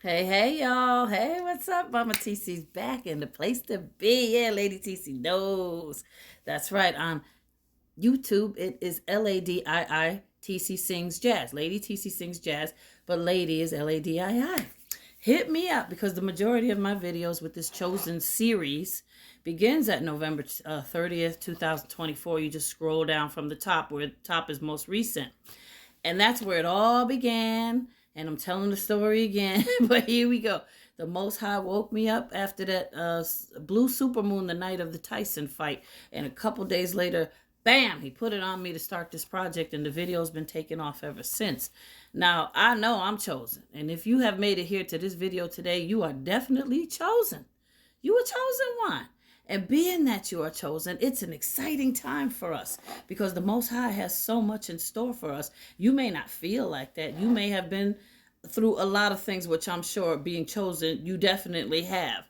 Hey, hey, y'all. Hey, what's up? Mama TC's back in the place to be. Yeah, Lady TC knows. That's right. On YouTube, it is LADII Sings Jazz. Lady TC Sings Jazz, but Lady is LADII. Hit me up because the majority of my videos with this chosen series begins at November 30th, 2024. You just scroll down from the top where the top is most recent. And that's where it all began. And I'm telling the story again, but here we go. The Most High woke me up after that blue supermoon the night of the Tyson fight. And a couple days later, bam, he put it on me to start this project. And the video's been taking off ever since. Now, I know I'm chosen. And if you have made it here to this video today, you are definitely chosen. You were chosen one. And being that you are chosen, it's an exciting time for us because the Most High has so much in store for us. You may not feel like that. You may have been through a lot of things, which I'm sure being chosen, you definitely have.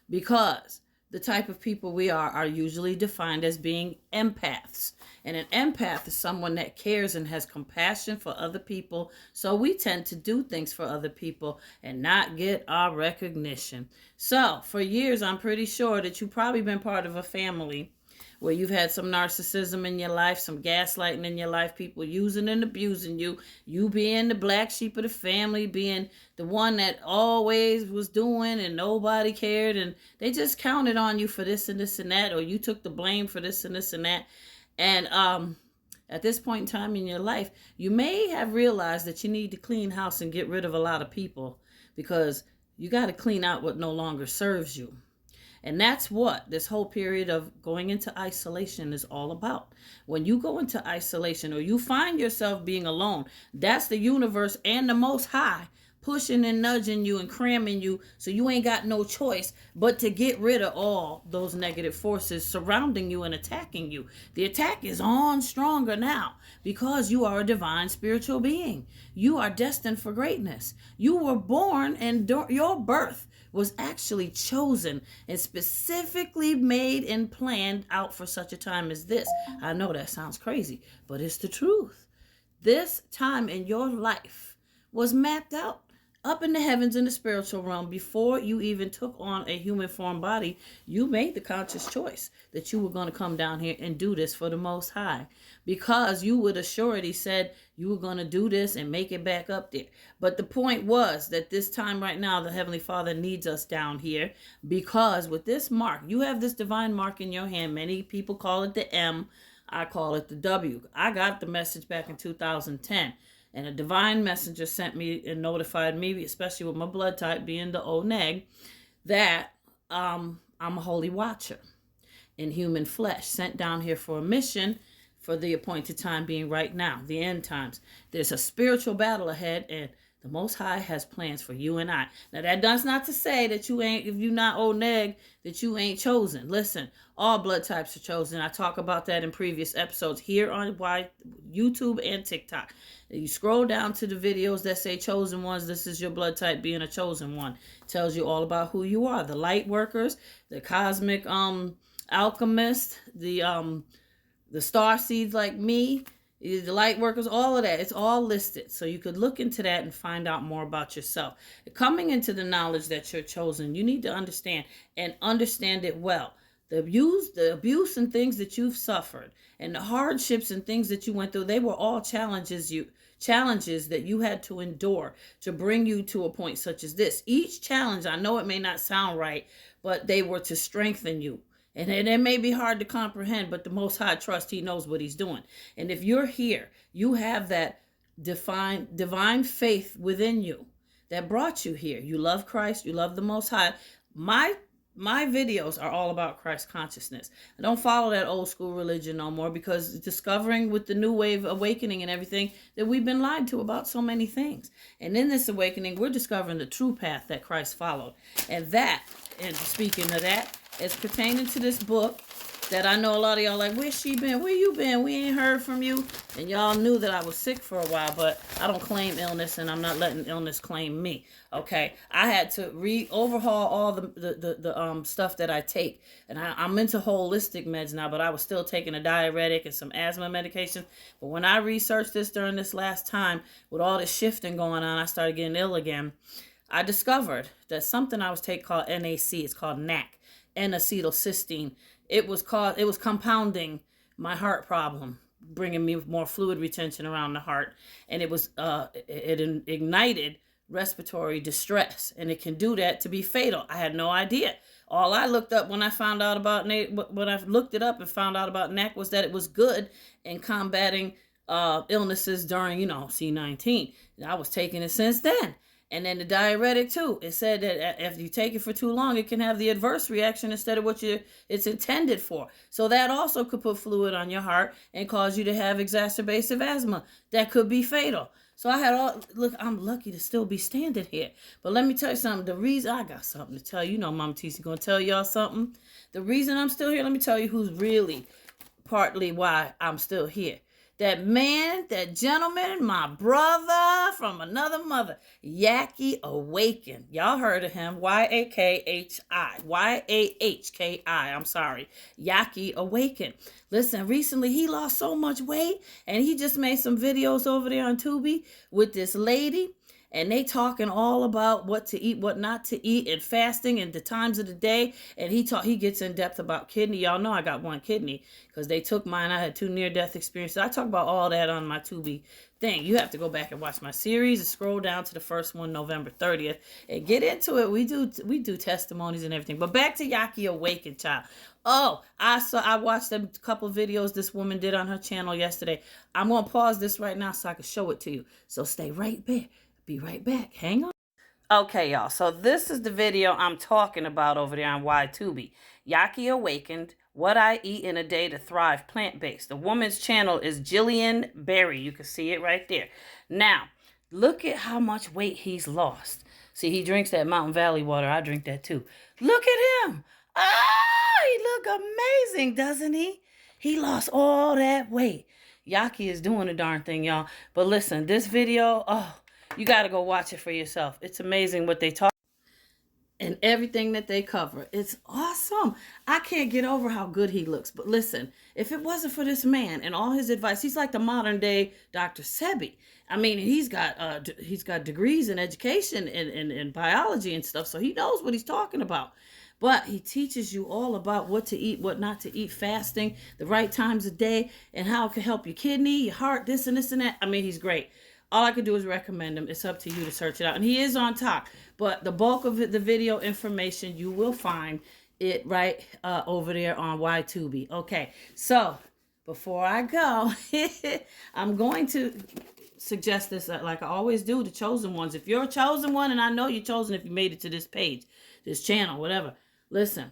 Because the type of people we are usually defined as being empaths. And an empath is someone that cares and has compassion for other people. So we tend to do things for other people and not get our recognition. So for years, I'm pretty sure that you've probably been part of a family where you've had some narcissism in your life, some gaslighting in your life, people using and abusing you, you being the black sheep of the family, being the one that always was doing and nobody cared, and they just counted on you for this and this and that, or you took the blame for this and this and that. And at this point in time in your life, you may have realized that you need to clean house and get rid of a lot of people because you got to clean out what no longer serves you. And that's what this whole period of going into isolation is all about. When you go into isolation or you find yourself being alone, that's the universe and the Most High pushing and nudging you and cramming you so you ain't got no choice but to get rid of all those negative forces surrounding you and attacking you. The attack is on stronger now because you are a divine spiritual being. You are destined for greatness. You were born, and your birth was actually chosen and specifically made and planned out for such a time as this. I know that sounds crazy, but it's the truth. This time in your life was mapped out up in the heavens in the spiritual realm. Before you even took on a human form body, you made the conscious choice that you were going to come down here and do this for the Most High, because you would assuredly said you were going to do this and make it back up there. But the point was that this time right now, the Heavenly Father needs us down here, because with this mark, you have this divine mark in your hand. Many people call it the M. I call it the W. I got the message back in 2010. And a divine messenger sent me and notified me, especially with my blood type being the O neg, that I'm a holy watcher in human flesh, sent down here for a mission for the appointed time being right now, the end times. There's a spiritual battle ahead, and the Most High has plans for you and I. Now, that does not to say that you ain't, if you're not O neg, that you ain't chosen. Listen, all blood types are chosen. I talk about that in previous episodes here on YouTube and TikTok. You scroll down to the videos that say chosen ones. This is your blood type being a chosen one. It tells you all about who you are. The light workers, the cosmic alchemists, the star seeds like me, the light workers, all of that. It's all listed. So you could look into that and find out more about yourself. Coming into the knowledge that you're chosen, you need to understand and understand it well. The abuse and things that you've suffered and the hardships and things that you went through, they were all challenges that you had to endure to bring you to a point such as this. Each challenge, I know it may not sound right, but they were to strengthen you. And it may be hard to comprehend, but the Most High trust, He knows what He's doing. And if you're here, you have that divine faith within you that brought you here. You love Christ. You love the Most High. My videos are all about Christ consciousness. I don't follow that old school religion no more, because discovering with the new wave awakening and everything that we've been lied to about so many things. And in this awakening, we're discovering the true path that Christ followed. And speaking of that, it's pertaining to this book that I know a lot of y'all like, where's she been? Where you been? We ain't heard from you. And y'all knew that I was sick for a while, but I don't claim illness, and I'm not letting illness claim me. Okay, I had to overhaul all the stuff that I take, and I'm into holistic meds now, but I was still taking a diuretic and some asthma medication. But when I researched this during this last time, with all this shifting going on, I started getting ill again. I discovered that something I was taking called NAC, it's called NAC, N-acetylcysteine. It was compounding my heart problem, bringing me more fluid retention around the heart, and it ignited respiratory distress, and it can do that to be fatal. I had no idea. All I looked up when I found out about when I looked it up and found out about NAC was that it was good in combating illnesses during, C19. And I was taking it since then. And then the diuretic too. It said that if you take it for too long, it can have the adverse reaction instead of what it's intended for. So that also could put fluid on your heart and cause you to have exacerbative asthma. That could be fatal. So I'm lucky to still be standing here. But let me tell you something. The reason I got something to tell you, Mama TC gonna tell y'all something. The reason I'm still here, let me tell you who's really partly why I'm still here. That man, that gentleman, my brother from another mother, Yaki Awaken. Y'all heard of him. Y-A-K-H-I. Y-A-H-K-I. I'm sorry. Yaki Awaken. Listen, recently he lost so much weight, and he just made some videos over there on Tubi with this lady. And they talking all about what to eat, what not to eat, and fasting, and the times of the day. And he gets in depth about kidney. Y'all know I got one kidney because they took mine. I had 2 near-death experiences. I talk about all that on my Tubi thing. You have to go back and watch my series and scroll down to the first one, November 30th, and get into it. We do testimonies and everything. But back to Yaki Awaken, child. Oh, I watched a couple videos this woman did on her channel yesterday. I'm going to pause this right now so I can show it to you. So stay right there. Be right back. Hang on. Okay, y'all. So this is the video I'm talking about over there on YTubi. Yaki Awakened, What I Eat in a Day to Thrive Plant-Based. The woman's channel is Jillian Berry. You can see it right there. Now, look at how much weight he's lost. See, he drinks that Mountain Valley water. I drink that too. Look at him. He look amazing, doesn't he? He lost all that weight. Yaki is doing a darn thing, y'all. But listen, this video, you got to go watch it for yourself. It's amazing what they talk and everything that they cover. It's awesome. I can't get over how good he looks. But listen, if it wasn't for this man and all his advice, he's like the modern day Dr. Sebi. I mean, he's got degrees in education and biology and stuff, so he knows what he's talking about. But he teaches you all about what to eat, what not to eat, fasting, the right times of day, and how it can help your kidney, your heart, this and this and that. I mean, he's great. All I could do is recommend him. It's up to you to search it out. And he is on top. But the bulk of the video information, you will find it right over there on YTubi. Okay, so before I go, I'm going to suggest this like I always do, the chosen ones. If you're a chosen one, and I know you're chosen if you made it to this page, this channel, whatever. Listen,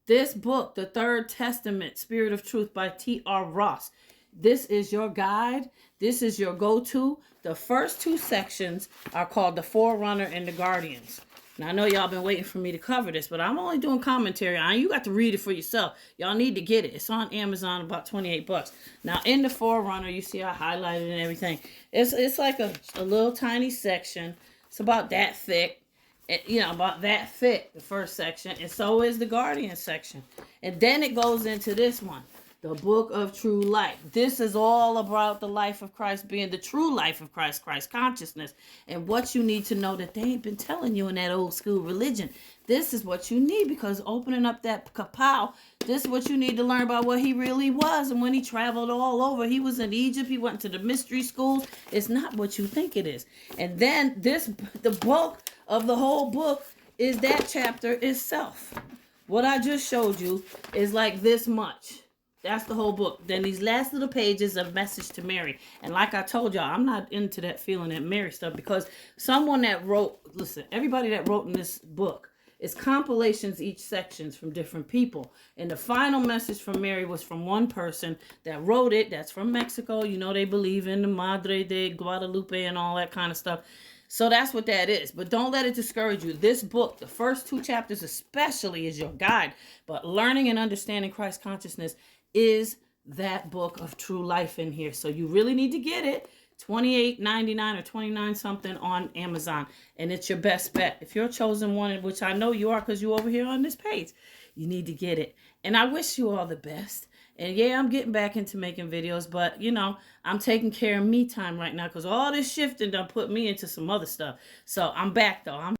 this book, The Third Testament, Spirit of Truth by T.R. Ross. This is your guide. This is your go-to. The first 2 sections are called The Forerunner and The Guardians. Now, I know y'all been waiting for me to cover this, but I'm only doing commentary on it. You got to read it for yourself. Y'all need to get it. It's on Amazon, about $28. Now, in The Forerunner, you see I highlighted and everything. It's like a little tiny section. It's about that thick. About that thick, the first section. And so is the Guardian section. And then it goes into this one. The Book of True Life. This is all about the life of Christ being the true life of Christ, Christ consciousness, and what you need to know that they ain't been telling you in that old school religion. This is what you need, because opening up that kapow, this is what you need to learn about what he really was. And when he traveled all over, he was in Egypt, he went to the mystery schools. It's not what you think it is. And then the bulk of the whole book is that chapter itself. What I just showed you is like this much. That's the whole book. Then these last little pages of Message to Mary. And like I told y'all, I'm not into that feeling that Mary stuff, because someone that wrote, listen, everybody that wrote in this book is compilations, each sections from different people. And the final message from Mary was from one person that wrote it. That's from Mexico. You know, they believe in the Madre de Guadalupe and all that kind of stuff. So that's what that is. But don't let it discourage you. This book, the first 2 chapters especially, is your guide. But learning and understanding Christ consciousness is that book of true life in here. So you really need to get it. $28.99 or $29 something on Amazon. And it's your best bet. If you're a chosen one, which I know you are because you're over here on this page, you need to get it. And I wish you all the best. And yeah, I'm getting back into making videos, but I'm taking care of me time right now because all this shifting done put me into some other stuff. So I'm back though.